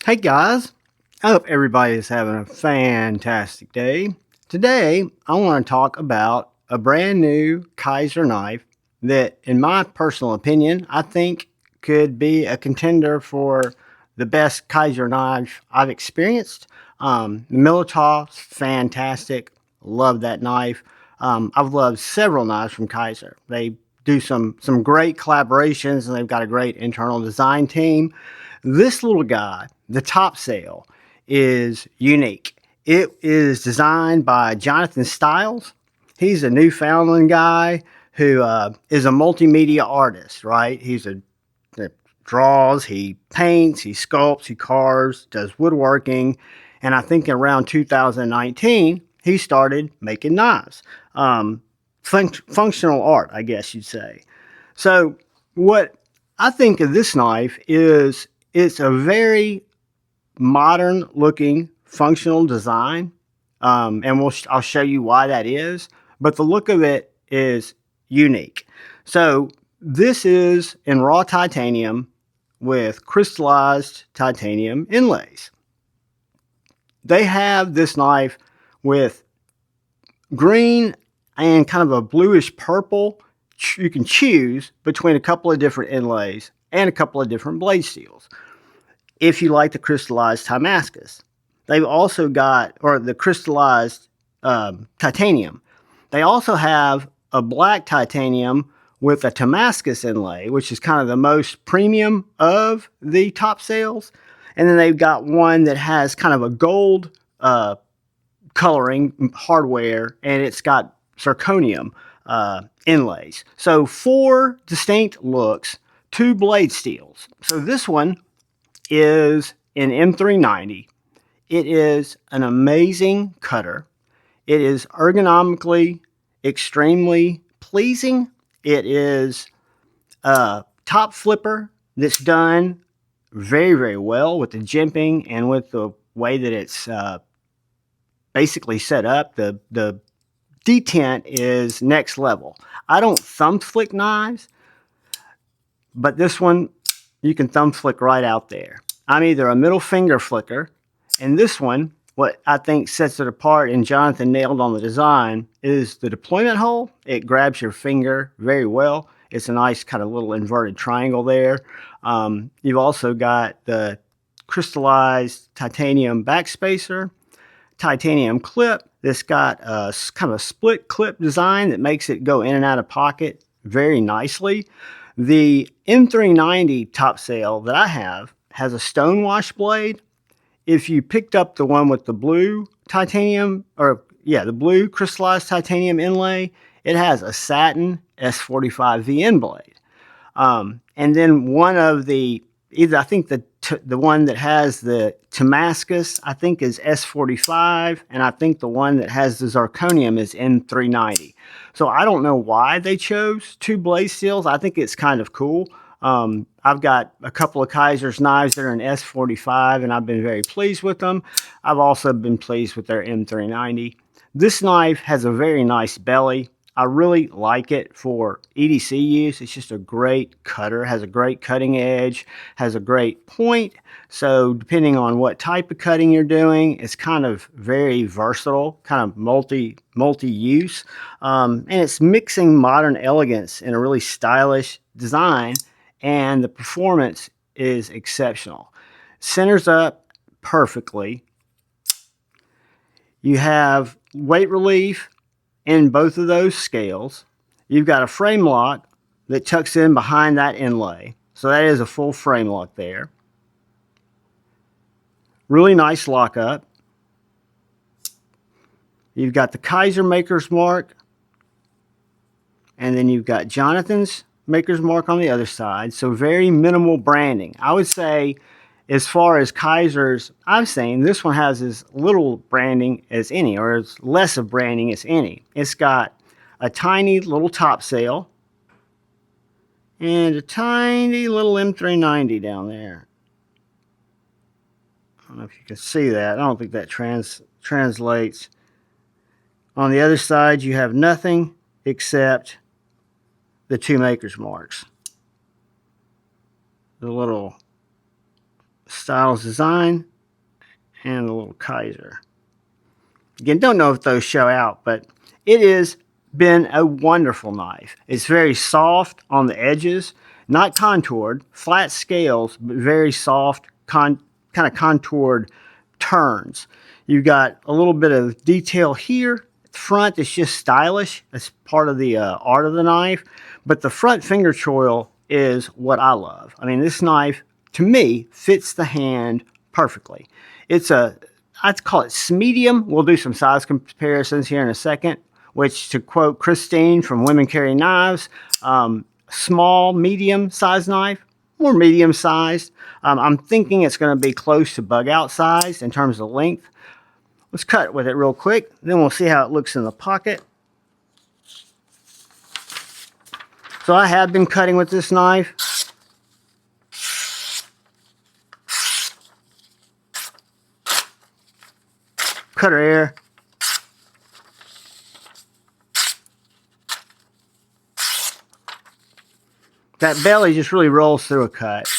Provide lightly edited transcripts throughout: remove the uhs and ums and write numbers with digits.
Hey guys, I hope everybody is having a fantastic day. Today, I want to talk about a brand new Kizer knife that, in my personal opinion, I think could be a contender for the best Kizer knife I've experienced. The Militaw's fantastic. Love that knife. I've loved several knives from Kizer. They do some great collaborations and they've got a great internal design team. This little guy, the Topsail, is unique. It is designed by Jonathan Stiles. He's a Newfoundland guy who is a multimedia artist, right? He draws, he paints, he sculpts, he carves, does woodworking, and I think around 2019 he started making knives. Functional art, I guess you'd say. So what I think of this knife is it's a very modern looking functional design, and I'll show you why that is, but the look of it is unique. So this is in raw titanium with crystallized titanium inlays. They have this knife with green and kind of a bluish purple. You can choose between a couple of different inlays and a couple of different blade steels if you like the crystallized Damascus. They've also got, or the crystallized titanium. They also have a black titanium with a Damascus inlay, which is kind of the most premium of the Topsails. And then they've got one that has kind of a gold coloring hardware, and it's got zirconium inlays. So 4 distinct looks, 2 blade steels. So this one is an M390. It is an amazing cutter. It is ergonomically extremely pleasing. It is a top flipper that's done very, very well with the jimping and with the way that it's basically set up. The detent is next level. I don't thumb flick knives, but this one you can thumb flick right out there. I'm either a middle finger flicker, and this one, what I think sets it apart, and Jonathan nailed on the design, is the deployment hole. It grabs your finger very well. It's a nice kind of little inverted triangle there. You've also got the crystallized titanium backspacer, titanium clip that's got a kind of a split clip design that makes it go in and out of pocket very nicely. The M390 Topsail that I have has a stonewash blade. If you picked up the one with the blue titanium, the blue crystallized titanium inlay, it has a satin S45 VN blade. And then one of the, I think the one that has the Damascus, I think is S45, and I think the one that has the zirconium is M390. So I don't know why they chose 2 blade steels. I think it's kind of cool. I've got a couple of Kizer's knives that are in S45, and I've been very pleased with them. I've also been pleased with their M390. This knife has a very nice belly. I really like it for EDC use. It's just a great cutter, has a great cutting edge, has a great point. So depending on what type of cutting you're doing, it's kind of very versatile, kind of multi-use. And it's mixing modern elegance in a really stylish design, and the performance is exceptional. Centers up perfectly. You have weight relief in both of those scales. You've got a frame lock that tucks in behind that inlay. So that is a full frame lock there. Really nice lockup. You've got the Kizer Maker's Mark, and then you've got Jonathan's Maker's Mark on the other side. So very minimal branding. I would say, as far as Kizer's I've seen, this one has as little branding as any, or as less of branding as any. It's got a tiny little Topsail and a tiny little M390 down there. I don't know if you can see that. I don't think that translates. On the other side, you have nothing except the 2 Maker's Marks. The little Stiles design and a little Kizer. Again, don't know if those show out, but it has been a wonderful knife. It's very soft on the edges, not contoured, flat scales, but very soft, kind of contoured turns. You've got a little bit of detail here. The front is just stylish. It's part of the art of the knife. But the front finger choil is what I love. I mean, this knife, to me, fits the hand perfectly. It's I'd call it medium. We'll do some size comparisons here in a second, which, to quote Christine from Women Carry Knives, small, medium size knife, more medium sized. I'm thinking it's going to be close to bug out size in terms of length. Let's cut with it real quick, then we'll see how it looks in the pocket. So I have been cutting with this knife. Cutter air. That belly just really rolls through a cut.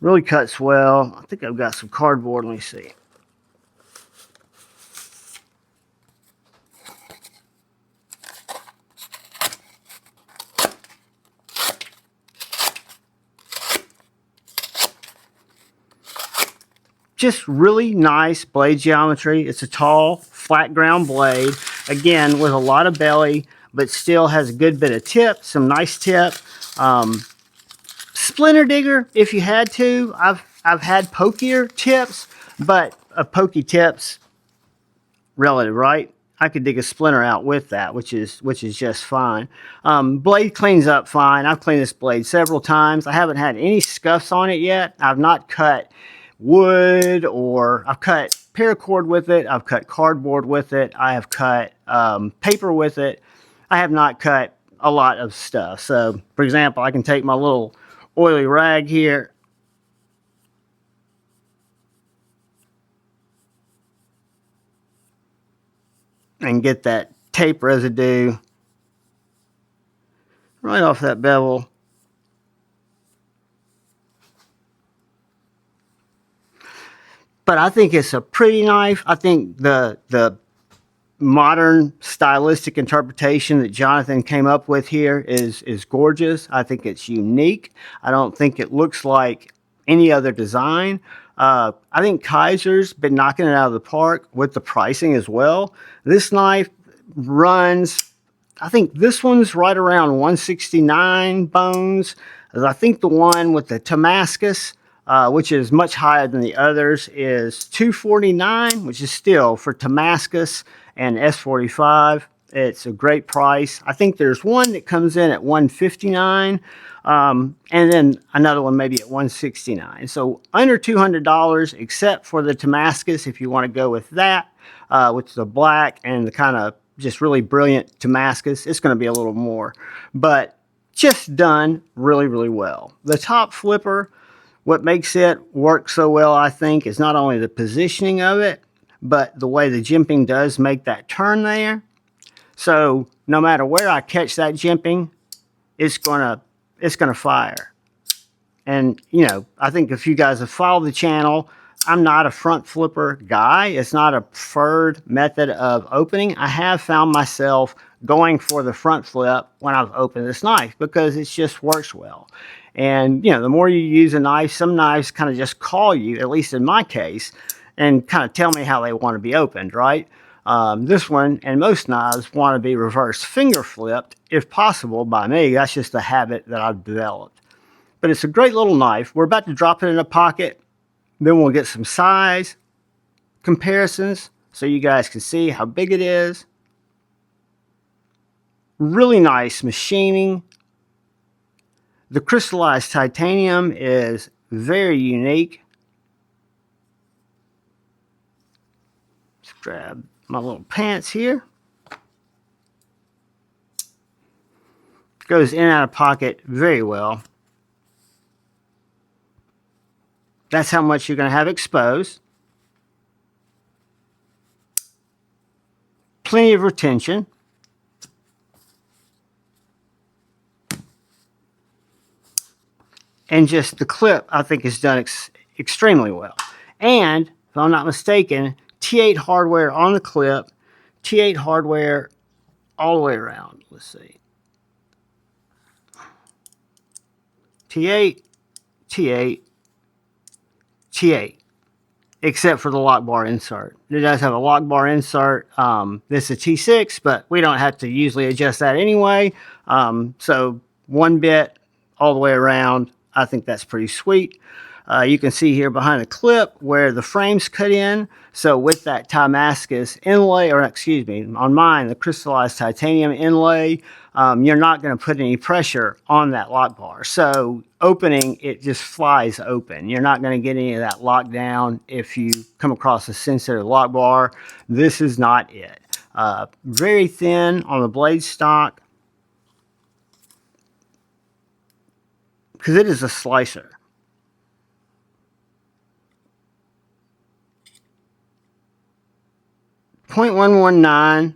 Really cuts well. I think I've got some cardboard. Let me see. Just really nice blade geometry. It's a tall, flat ground blade. Again, with a lot of belly, but still has a good bit of tip, some nice tip. Splinter digger, if you had to. I've had pokier tips, but a pokey tip's relative, right? I could dig a splinter out with that, which is just fine. Blade cleans up fine. I've cleaned this blade several times. I haven't had any scuffs on it yet. I've not cut wood, or I've cut paracord with it. I've cut cardboard with it. I have cut paper with it. I have not cut a lot of stuff. So, for example, I can take my little oily rag here and get that tape residue right off that bevel. But I think it's a pretty knife. I think the modern stylistic interpretation that Jonathan came up with here is gorgeous. I think it's unique. I don't think it looks like any other design. I think Kizer's been knocking it out of the park with the pricing as well. This knife runs, I think this one's right around 169 bones. I think the one with the Damascus, which is much higher than the others, is 249, which is still for Damascus and S45. It's a great price. I think there's one that comes in at 159, and then another one maybe at 169. So under $200, except for the Damascus, if you want to go with that, with the black and the kind of just really brilliant Damascus. It's going to be a little more, but just done really, really well. The top flipper, what makes it work so well, I think, is not only the positioning of it, but the way the jimping does make that turn there. So no matter where I catch that jimping, it's gonna fire. And you know, I think if you guys have followed the channel, I'm not a front flipper guy. It's not a preferred method of opening. I have found myself going for the front flip when I've opened this knife because it just works well. And you know, the more you use a knife, some knives kind of just call you, at least in my case, and kind of tell me how they want to be opened, right? This one and most knives want to be reverse finger flipped, if possible, by me. That's just a habit that I've developed. But it's a great little knife. We're about to drop it in a pocket. Then we'll get some size comparisons so you guys can see how big it is. Really nice machining. The crystallized titanium is very unique. Let's grab my little pants here. Goes in and out of pocket very well. That's how much you're going to have exposed. Plenty of retention. and just the clip, I think, is done extremely well. And if I'm not mistaken, T8 hardware on the clip, T8 hardware all the way around. Let's see. T8, T8, T8, except for the lock bar insert. It does have a lock bar insert. This is a T6, but we don't have to usually adjust that anyway. So one bit all the way around. I think that's pretty sweet. You can see here behind the clip where the frame's cut in. So with that Damascus inlay, or excuse me, on mine, the crystallized titanium inlay, you're not going to put any pressure on that lock bar. So opening, it just flies open. You're not going to get any of that lockdown if you come across a sensitive lock bar. This is not it. Very thin on the blade stock, because it is a slicer. .119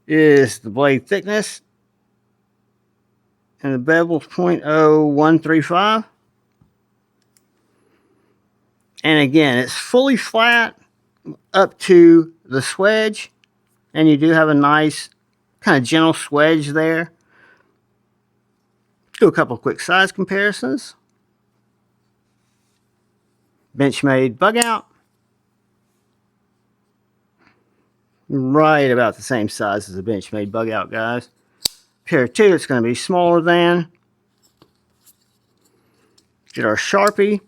is the blade thickness, and the bevel's .0135. And again, it's fully flat up to the swedge, and you do have a nice kind of gentle swedge there. Do a couple of quick size comparisons. Benchmade Bugout, right about the same size as the Benchmade Bugout, guys. Pair 2, it's going to be smaller than. Get our Sharpie.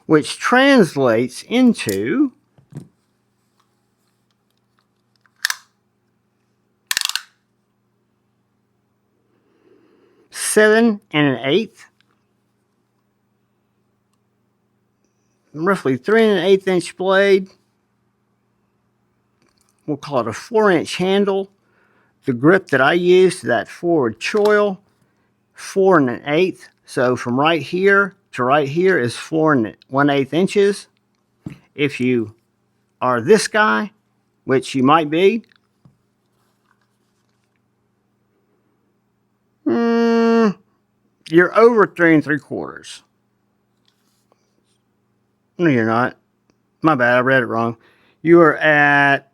Which translates into seven and an eighth, roughly 3 1/8 inch blade. We'll call it a 4-inch handle. The grip that I used, that forward choil, 4 1/8. So from right here to right here is 4 1/8 inches. If you are this guy, which you might be, you're over 3 3/4. No, you're not. My bad, I read it wrong. You are at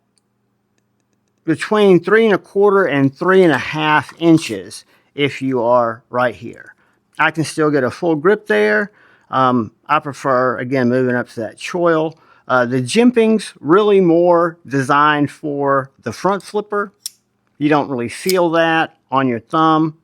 between 3 1/4 and 3 1/2 inches if you are right here. I can still get a full grip there. I prefer, again, moving up to that choil. The jimping's really more designed for the front flipper. You don't really feel that on your thumb.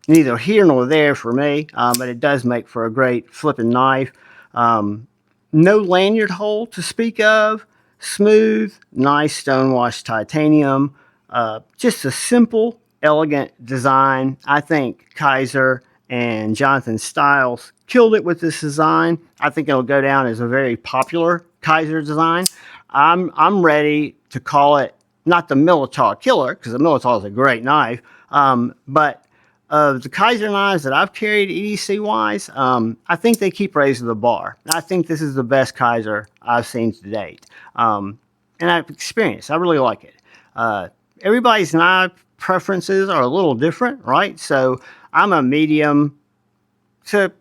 Neither here nor there for me, but it does make for a great flipping knife. No lanyard hole to speak of. Smooth, nice stonewashed titanium. Just a simple, elegant design. I think Kizer and Jonathan Stiles killed it with this design. I think it'll go down as a very popular Kizer design. I'm ready to call it not the Militaw killer, because the Militaw is a great knife, but of the Kizer knives that I've carried EDC-wise, I think they keep raising the bar. I think this is the best Kizer I've seen to date. And I've experienced. I really like it. Everybody's knife preferences are a little different, right? So I'm a medium to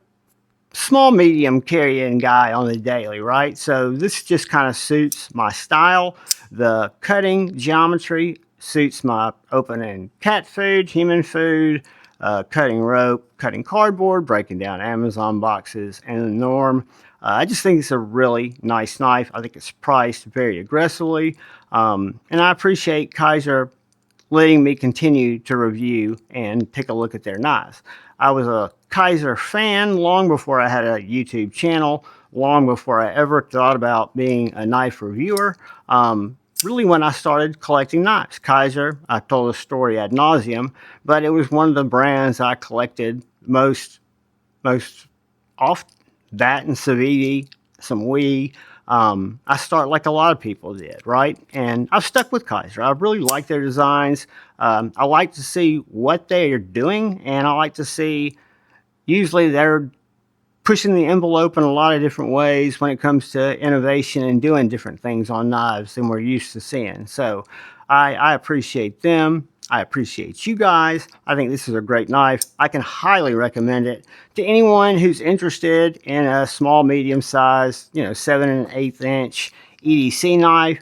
small medium carrying guy on the daily, right? So this just kind of suits my style. The cutting geometry suits my opening cat food, human food, cutting rope, cutting cardboard, breaking down Amazon boxes, and the norm. I just think it's a really nice knife. I think it's priced very aggressively. And I appreciate Kizer letting me continue to review and take a look at their knives. I was a Kizer fan long before I had a YouTube channel, long before I ever thought about being a knife reviewer. Really when I started collecting knives. Kizer, I told the story ad nauseum, but it was one of the brands I collected most off. That and Saviti, some Wii. I start like a lot of people did, right? And I've stuck with Kizer. I really like their designs. I like to see what they are doing, and I like to see, usually they're pushing the envelope in a lot of different ways when it comes to innovation and doing different things on knives than we're used to seeing. So I appreciate them. I appreciate you guys. I think this is a great knife. I can highly recommend it to anyone who's interested in a small, medium size, 7 1/8 inch EDC knife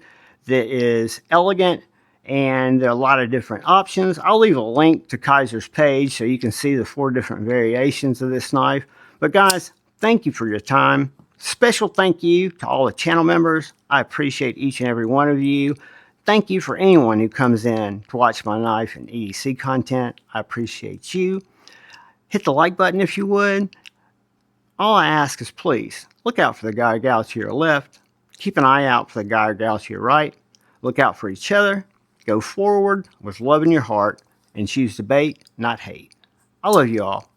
that is elegant, and there are a lot of different options. I'll leave a link to Kizer's page so you can see the 4 different variations of this knife. But guys, thank you for your time. Special thank you to all the channel members. I appreciate each and every one of you. Thank you for anyone who comes in to watch my knife and EDC content. I appreciate you. Hit the like button if you would. All I ask is please look out for the guy or gal to your left. Keep an eye out for the guy or gal to your right. Look out for each other. Go forward with love in your heart and choose debate, not hate. I love you all.